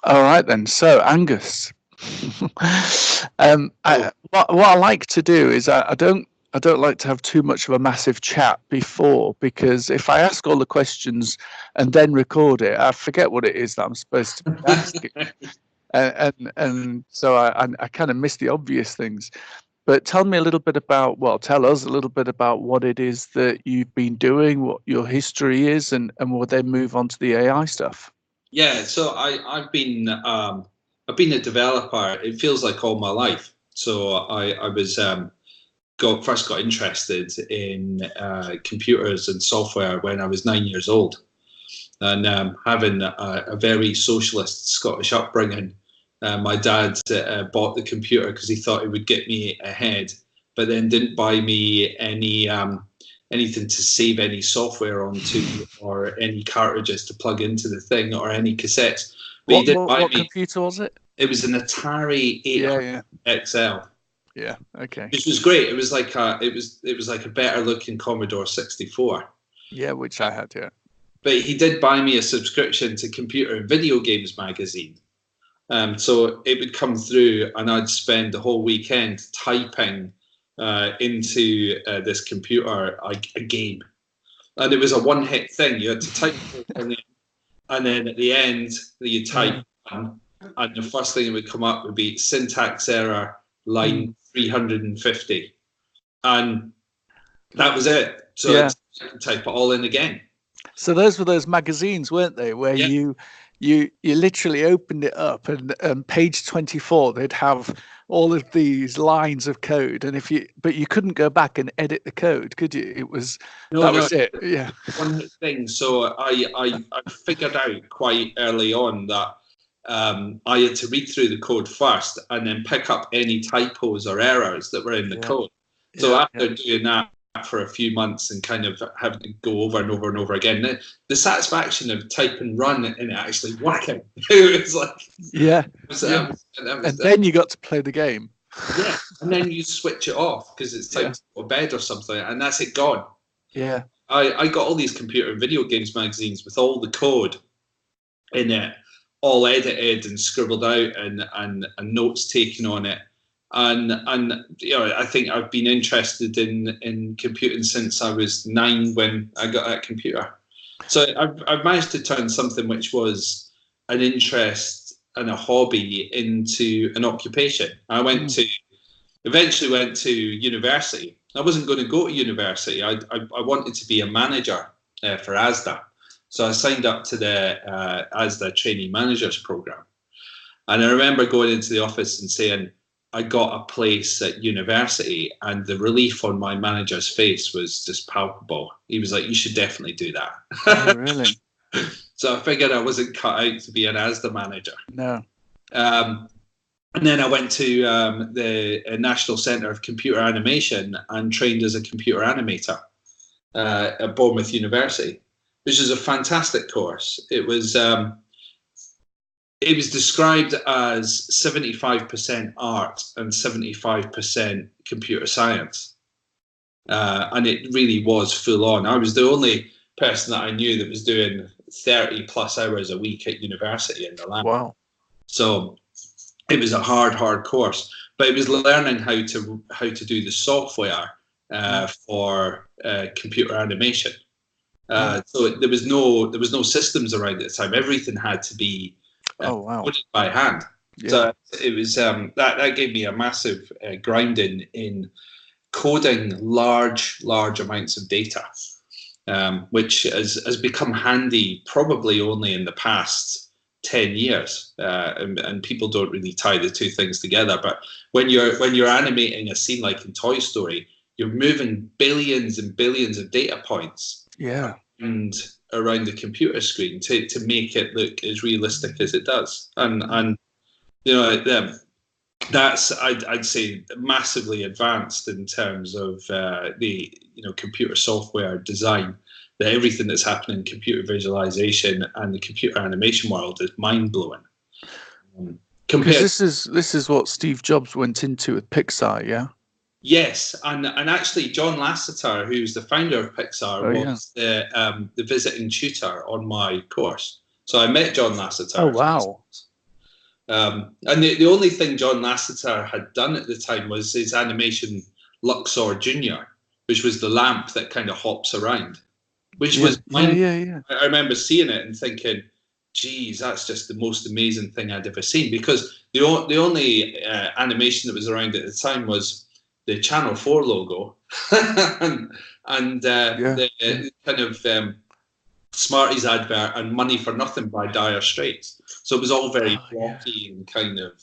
all right then. So Angus, what I like to do is I don't like to have too much of a massive chat before, because if I ask all the questions and then record it, I forget what it is that I'm supposed to be asking, and so I kind of miss the obvious things. But tell me a little bit about, well, tell us a little bit about what it is that you've been doing, what your history is, and we'll then move on to the AI stuff. Yeah, so I've been a developer. It feels like all my life. So I was first got interested in computers and software when I was 9 years old, and having a very socialist Scottish upbringing. My dad bought the computer because he thought it would get me ahead, but then didn't buy me anything to save any software onto, or any cartridges to plug into the thing, or any cassettes. But he did buy what me. Computer was it? It was an Atari 800 XL. Yeah. Okay. Which was great. It was like a better looking Commodore 64. Yeah, which I had. Yeah. But he did buy me a subscription to Computer and Video Games magazine. So it would come through, and I'd spend the whole weekend typing into this computer a game, and it was a one-hit thing. You had to type and then at the end you type, and the first thing that would come up would be syntax error, line 350, and that was it. So I'd type it all in again. So those were those magazines, weren't they, where you literally opened it up, and page 24 they'd have all of these lines of code, and but you couldn't go back and edit the code, could you? It was was it. Yeah. One thing. So I figured out quite early on that I had to read through the code first and then pick up any typos or errors that were in the code. So after doing that for a few months and kind of having to go over and over and over again, the satisfaction of type and run and it actually working, it was like, and then you got to play the game. Yeah, and then you switch it off because it's time to go to bed or something, and that's it gone. Yeah, I got all these computer and video games magazines with all the code in it, all edited and scribbled out, and notes taken on it. And I think I've been interested in computing since I was 9 when I got that computer. So I've managed to turn something which was an interest and a hobby into an occupation. I eventually went to university. I wasn't going to go to university. I wanted to be a manager for ASDA. So I signed up to the ASDA Trainee Managers Program. And I remember going into the office and saying, I got a place at university, and the relief on my manager's face was just palpable. He was like, you should definitely do that. Oh, really? So I figured I wasn't cut out to be an ASDA manager. No. And then I went to the National Centre of Computer Animation and trained as a computer animator at Bournemouth University, which is a fantastic course. It was described as 75% art and 75% computer science. And it really was full on. I was the only person that I knew that was doing 30 plus hours a week at university in the lab. Wow. So it was a hard course, but it was learning how to do the software for computer animation. So there was no systems around at the time. Everything had to be coded by hand. Yeah. So it was that gave me a massive grinding in coding large amounts of data, which has become handy probably only in the past 10 years, and people don't really tie the two things together. But when you're animating a scene like in Toy Story, you're moving billions and billions of data points and around the computer screen to make it look as realistic as it does. And that's I'd say massively advanced in terms of the computer software design. That everything that's happening in computer visualization and the computer animation world is mind blowing. Because this is what Steve Jobs went into with Pixar, yeah. Yes, and actually John Lasseter, who's the founder of Pixar, was the visiting tutor on my course. So I met John Lasseter. Oh, wow. And the only thing John Lasseter had done at the time was his animation Luxor Junior, which was the lamp that kind of hops around, which was yeah. I remember seeing it and thinking, geez, that's just the most amazing thing I'd ever seen, because the only animation that was around at the time was the Channel 4 logo and the kind of Smarties advert and Money for Nothing by Dire Straits. So it was all very blocky and kind of,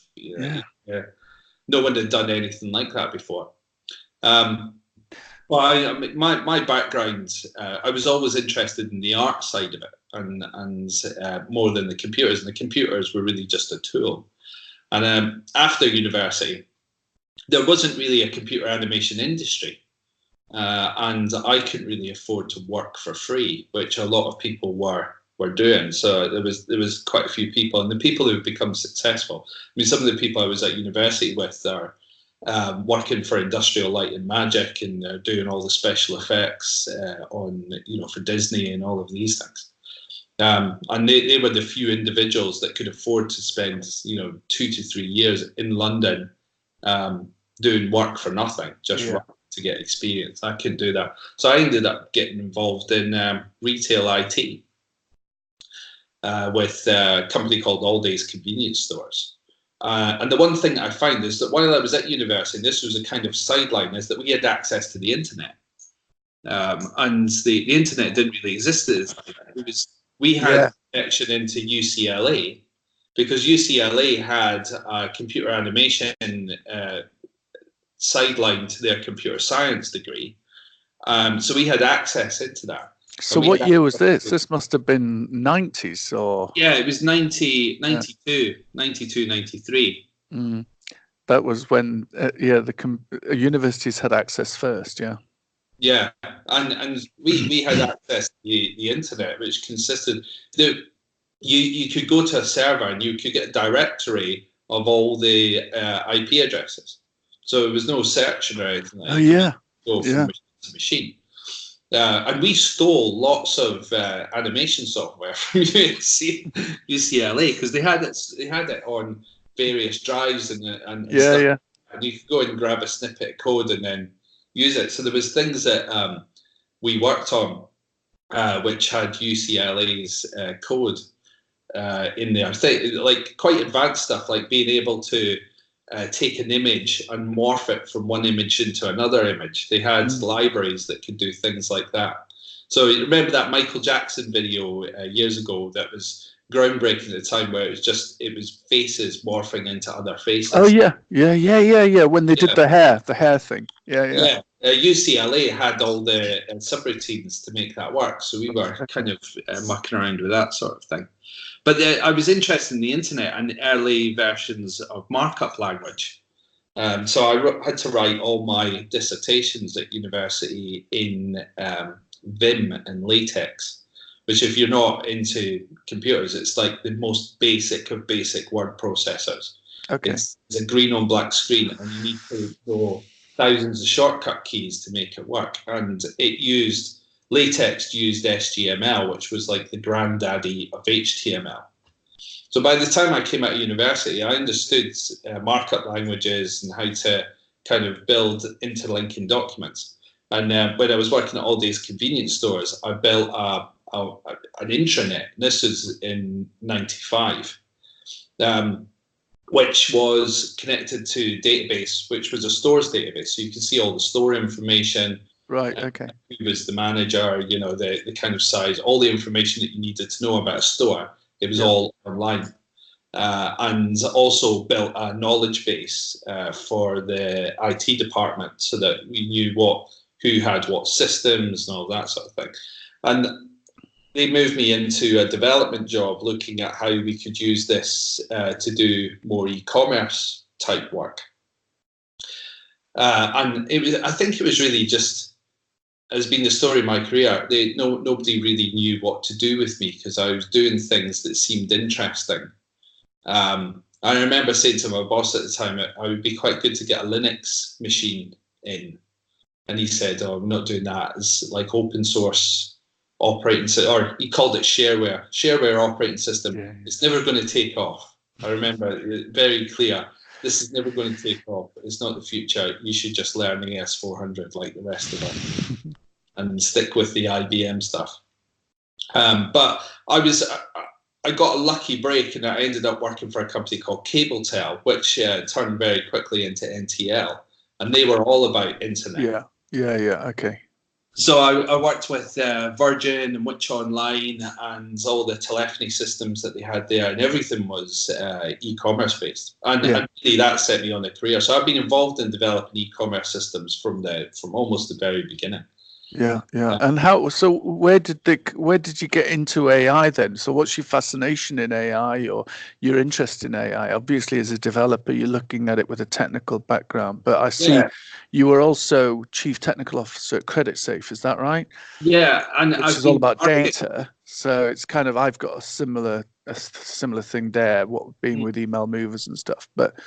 no one had done anything like that before. Well, my background, I was always interested in the art side of it, and more than the computers. And the computers were really just a tool. And after university, there wasn't really a computer animation industry. And I couldn't really afford to work for free, which a lot of people were doing. So there was quite a few people, and the people who've become successful. I mean, some of the people I was at university with are working for Industrial Light and Magic, and they're doing all the special effects on, for Disney and all of these things. And they were the few individuals that could afford to spend 2 to 3 years in London doing work for nothing, just to get experience. I couldn't do that. So I ended up getting involved in retail IT with a company called All Days Convenience Stores. And the one thing I found is that while I was at university, and this was a kind of sideline, is that we had access to the internet. And the internet didn't really exist at this time. We had connection into UCLA, because UCLA had a computer animation sideline to their computer science degree. So we had access into that. So what year was this? This must have been 90s or... Yeah, it was 92, 93. Mm. That was when, the universities had access first, Yeah, and we had access to the internet, which consisted... You could go to a server and you could get a directory of all the IP addresses. So it was no searching or anything like that. Oh, yeah. Go from machine to machine. And we stole lots of animation software from UCLA, because they had it on various drives and stuff. And you could go and grab a snippet of code and then use it. So there was things that we worked on which had UCLA's code in there. Like quite advanced stuff, like being able to take an image and morph it from one image into another image. They had libraries that could do things like that. So remember that Michael Jackson video years ago that was groundbreaking at the time, where it was faces morphing into other faces. Oh yeah. When they did the hair thing. UCLA had all the subroutines to make that work. So we were kind of mucking around with that sort of thing. But I was interested in the internet and early versions of markup language. So I had to write all my dissertations at university in Vim and LaTeX, which, if you're not into computers, it's like the most basic of basic word processors. Okay. It's a green on black screen, and you need to go thousands of shortcut keys to make it work. And LaTeX used HTML, which was like the granddaddy of HTML. So by the time I came out of university, I understood markup languages and how to kind of build interlinking documents. And when I was working at All Days Convenience Stores, I built an intranet. This was in '95, which was connected to database, which was a stores database. So you can see all the store information. Right, okay. Who was the manager, the kind of size, all the information that you needed to know about a store. It was all online. And also built a knowledge base for the IT department, so that we knew who had what systems and all that sort of thing. And they moved me into a development job, looking at how we could use this to do more e-commerce type work. And I think it was really just, has been the story of my career. Nobody really knew what to do with me, because I was doing things that seemed interesting. I remember saying to my boss at the time, I would be quite good to get a Linux machine in. And he said, "Oh, I'm not doing that. It's like open source operating system, or he called it shareware operating system. Yeah. It's never going to take off. I remember very clear. This is never going to take off. It's not the future. You should just learn AS400 like the rest of us and stick with the IBM stuff. But I got a lucky break, and I ended up working for a company called CableTel, which turned very quickly into NTL, and they were all about internet. Yeah. Okay. So I worked with Virgin and Which Online and all the telephony systems that they had there, and everything was e-commerce based. And really that set me on a career. So I've been involved in developing e-commerce systems from almost the very beginning. Yeah. And how? So where did you get into AI then? So what's your fascination in AI, or your interest in AI? Obviously, as a developer, you're looking at it with a technical background, but I see you were also chief technical officer at CreditSafe. Is that right? Yeah, and which is all about data. So it's kind of, I've got a similar thing there. What being with email movers and stuff. But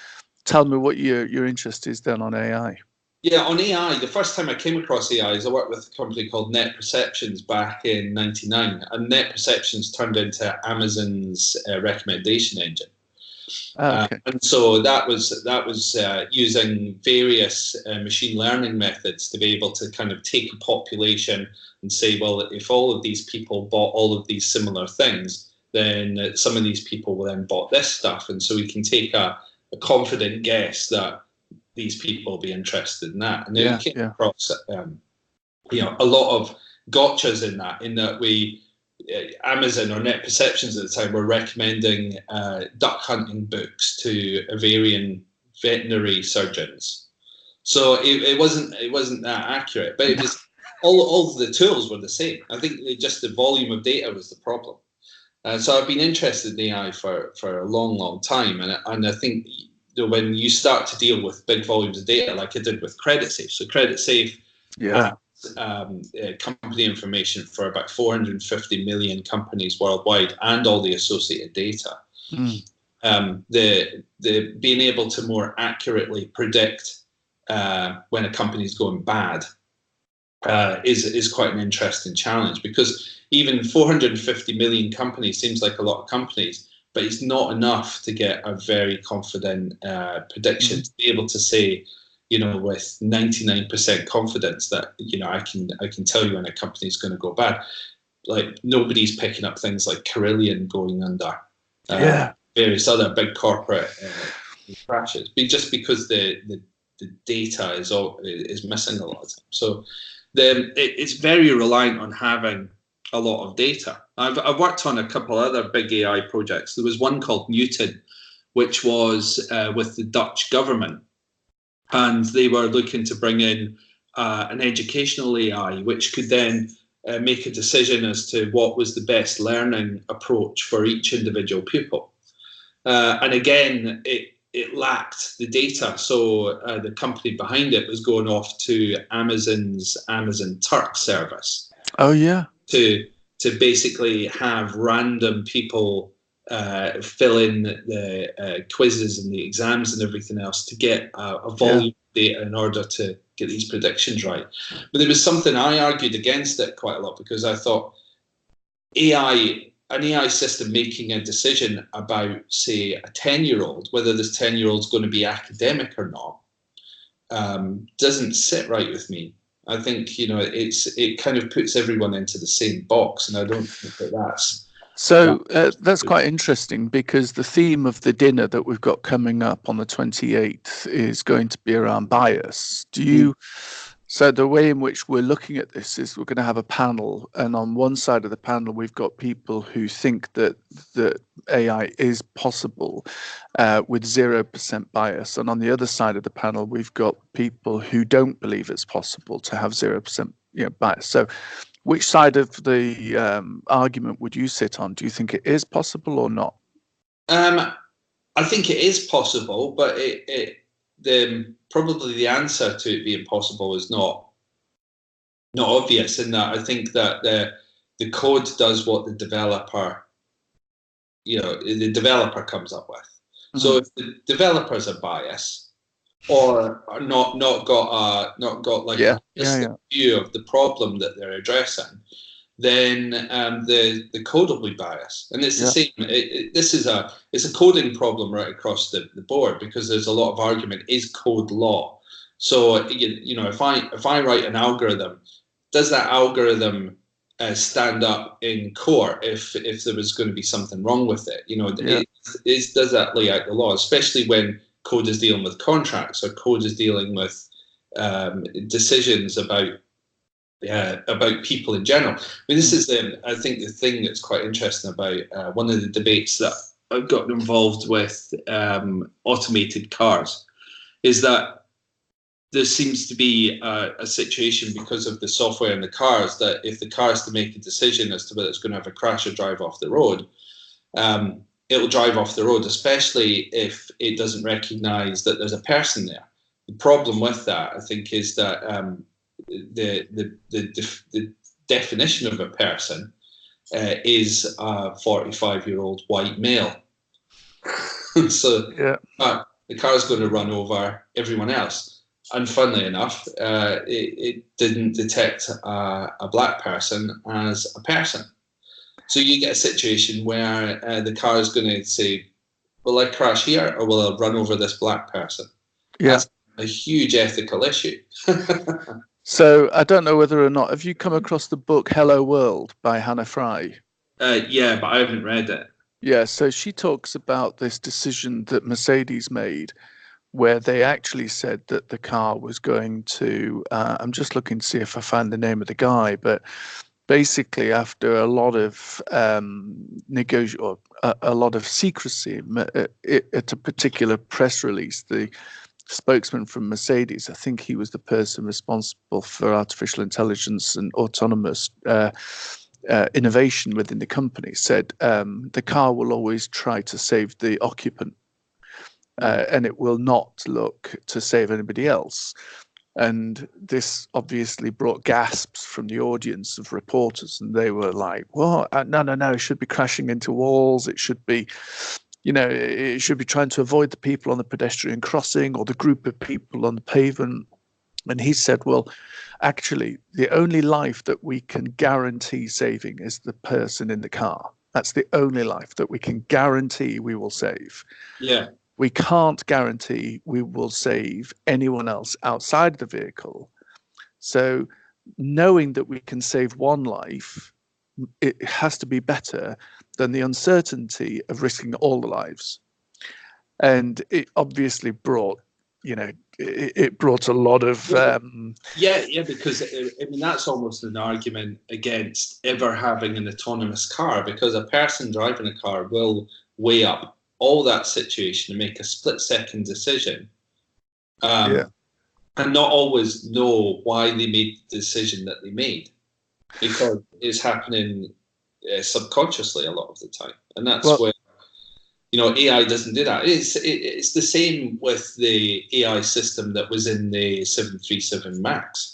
tell me what your interest is then on AI. Yeah, on AI, the first time I came across AI is I worked with a company called Net Perceptions back in '99, and Net Perceptions turned into Amazon's recommendation engine. Okay. And so that was using various machine learning methods to be able to kind of take a population and say, well, if all of these people bought all of these similar things, then some of these people will then bought this stuff, and so we can take a confident guess that these people will be interested in that. And then we came across, a lot of gotchas in that we, Amazon or Net Perceptions at the time were recommending duck hunting books to Bavarian veterinary surgeons. So it wasn't that accurate, but it was all of the tools were the same. I think just the volume of data was the problem. So I've been interested in AI for a long time, and I think when you start to deal with big volumes of data, like I did with CreditSafe. So CreditSafe has company information for about 450 million companies worldwide and all the associated data. The being able to more accurately predict when a company is going bad is quite an interesting challenge, because even 450 million companies seems like a lot of companies, but it's not enough to get a very confident prediction to be able to say, with 99% confidence that, I can tell you when a company is going to go bad. Like, nobody's picking up things like Carillion going under, various other big corporate crashes, just because the data is missing a lot of time. So it's very reliant on having a lot of data. I've worked on a couple other big AI projects. There was one called Newton, which was with the Dutch government, and they were looking to bring in an educational AI, which could then make a decision as to what was the best learning approach for each individual pupil. And again, it lacked the data, so the company behind it was going off to Amazon's Amazon Turk service. Oh yeah. To basically have random people fill in the quizzes and the exams and everything else to get a volume of data in order to get these predictions right. But there was something I argued against it quite a lot, because I thought an AI system making a decision about, say, a 10-year-old, whether this 10-year-old's going to be academic or not, doesn't sit right with me. I think, it kind of puts everyone into the same box, and I don't think that's... So that's quite interesting, because the theme of the dinner that we've got coming up on the 28th is going to be around bias. So the way in which we're looking at this is we're going to have a panel, and on one side of the panel we've got people who think that AI is possible with 0% bias, and on the other side of the panel we've got people who don't believe it's possible to have 0% bias. So which side of the argument would you sit on? Do you think it is possible or not? I think it is possible, but probably the answer to it being possible is not obvious, in that I think that the code does what the developer comes up with. Mm-hmm. So if the developers are biased or are not got like a holistic view of the problem that they're addressing, then the code will be biased. And it's the same. It's a coding problem right across the board, because there's a lot of argument: is code law? So if I write an algorithm, does that algorithm stand up in court if there was going to be something wrong with it? Does that lay out the law, especially when code is dealing with contracts, or code is dealing with decisions about people in general. I mean, this is I think the thing that's quite interesting about one of the debates that I've gotten involved with automated cars is that there seems to be a situation, because of the software in the cars, that if the car is to make a decision as to whether it's going to have a crash or drive off the road, it'll drive off the road, especially if it doesn't recognize that there's a person there. The problem with that, I think, is that the definition of a person is a 45-year-old white male. So the car is going to run over everyone else. And funnily enough, it didn't detect a black person as a person. So you get a situation where the car is going to say, will I crash here, or will I run over this black person? Yeah. That's a huge ethical issue. So I don't know whether or not, have you come across the book Hello World by Hannah Fry? Yeah, but I haven't read it. Yeah, so she talks about this decision that Mercedes made, where they actually said that the car was going to, I'm just looking to see if I find the name of the guy, but basically after a lot of a lot of secrecy at a particular press release, the spokesman from Mercedes, I think he was the person responsible for artificial intelligence and autonomous innovation within the company, said the car will always try to save the occupant. And it will not look to save anybody else. And this obviously brought gasps from the audience of reporters, and they were like, "What? No, it should be crashing into walls. It should be, it should be trying to avoid the people on the pedestrian crossing or the group of people on the pavement." And he said, well, actually, the only life that we can guarantee saving is the person in the car. That's the only life that we can guarantee we will save. Yeah. We can't guarantee we will save anyone else outside the vehicle. So knowing that we can save one life, it has to be better than the uncertainty of risking all the lives. And it obviously brought, it brought a lot of... because I mean, that's almost an argument against ever having an autonomous car, because a person driving a car will weigh up all that situation and make a split-second decision, and not always know why they made the decision that they made, because it's happening subconsciously a lot of the time, and that's where AI doesn't do that. It's the same with the AI system that was in the 737 Max.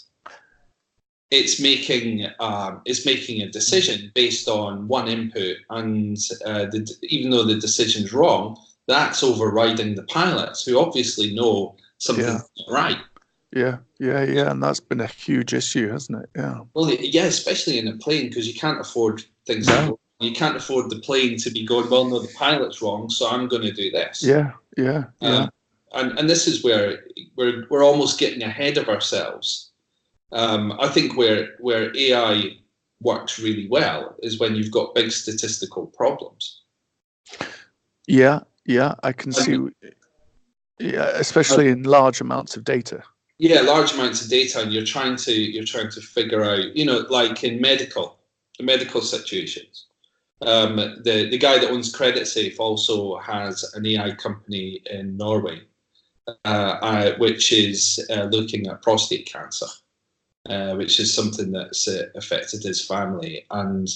It's making a decision based on one input, and even though the decision's wrong, that's overriding the pilots, who obviously know something's not right. Yeah, and that's been a huge issue, hasn't it? Yeah. Well, yeah, especially in a plane, because you can't afford things. You can't afford the plane to be going, well, no, the pilot's wrong, so I'm going to do this. Yeah. And this is where we're almost getting ahead of ourselves. I think where AI works really well is when you've got big statistical problems. Yeah, I can see. Yeah, especially in large amounts of data. Yeah, large amounts of data, and you're trying to figure out, like in medical situations. The guy that owns CreditSafe also has an AI company in Norway, which is looking at prostate cancer. Which is something that's affected his family, and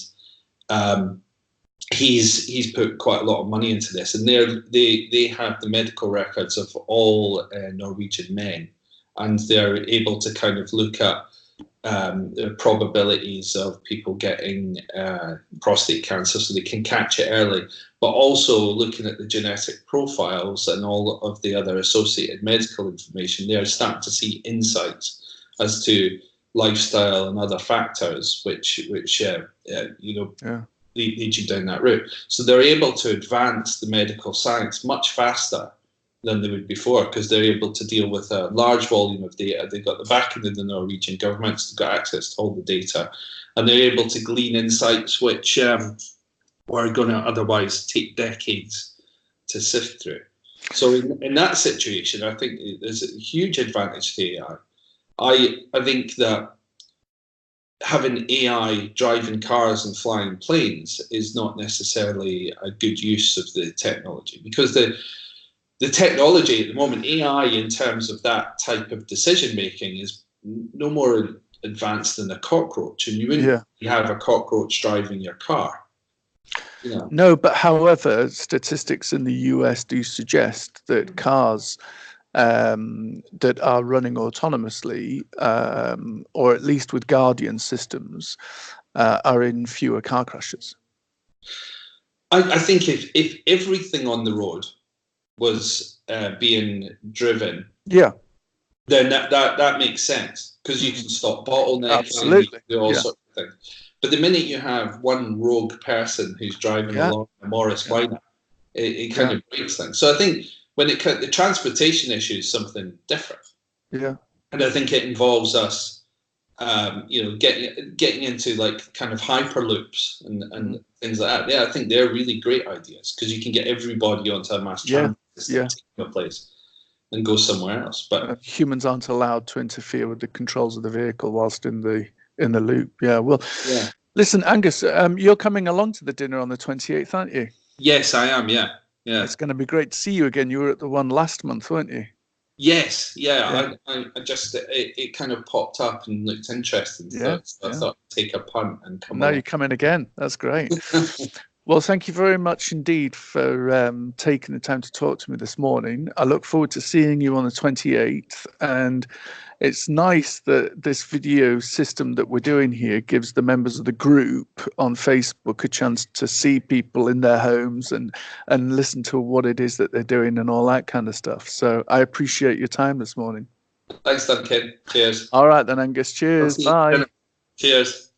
he's put quite a lot of money into this. And they have the medical records of all Norwegian men, and they're able to kind of look at the probabilities of people getting prostate cancer, so they can catch it early. But also looking at the genetic profiles and all of the other associated medical information, they're starting to see insights as to lifestyle and other factors which lead you down that route. So they're able to advance the medical science much faster than they would before, because they're able to deal with a large volume of data. They've got the backing of the Norwegian governments, they've got access to all the data, and they're able to glean insights which were going to otherwise take decades to sift through. So in that situation, I think there's a huge advantage to AI. I think that having AI driving cars and flying planes is not necessarily a good use of the technology, because the technology at the moment, AI in terms of that type of decision making, is no more advanced than a cockroach, and you wouldn't have a cockroach driving your car. No, but however, statistics in the US do suggest that cars that are running autonomously, or at least with Guardian systems, are in fewer car crashes. I think if everything on the road was being driven, then that makes sense, because you can stop bottlenecks, you can do all sorts of things. But the minute you have one rogue person who's driving along a Morris Minor, it kind of breaks things. So I think when the transportation issue is something different. Yeah. And I think it involves us, getting into like kind of hyperloops and things like that. Yeah, I think they're really great ideas, because you can get everybody onto a mass transit system, take them a place, and go somewhere else. But humans aren't allowed to interfere with the controls of the vehicle whilst in the loop. Yeah. Well. Yeah. Listen, Angus, you're coming along to the dinner on the 28th, aren't you? Yes, I am. Yeah. Yeah. It's going to be great to see you again. You were at the one last month, weren't you? Yes. Yeah. I just it kind of popped up and looked interesting. So I thought I'd take a punt and come. Now you're coming again. That's great. Well, thank you very much indeed for taking the time to talk to me this morning. I look forward to seeing you on the 28th, and it's nice that this video system that we're doing here gives the members of the group on Facebook a chance to see people in their homes and listen to what it is that they're doing and all that kind of stuff. So I appreciate your time this morning. Thanks, Duncan. Cheers. All right then, Angus. Cheers. Bye. Cheers.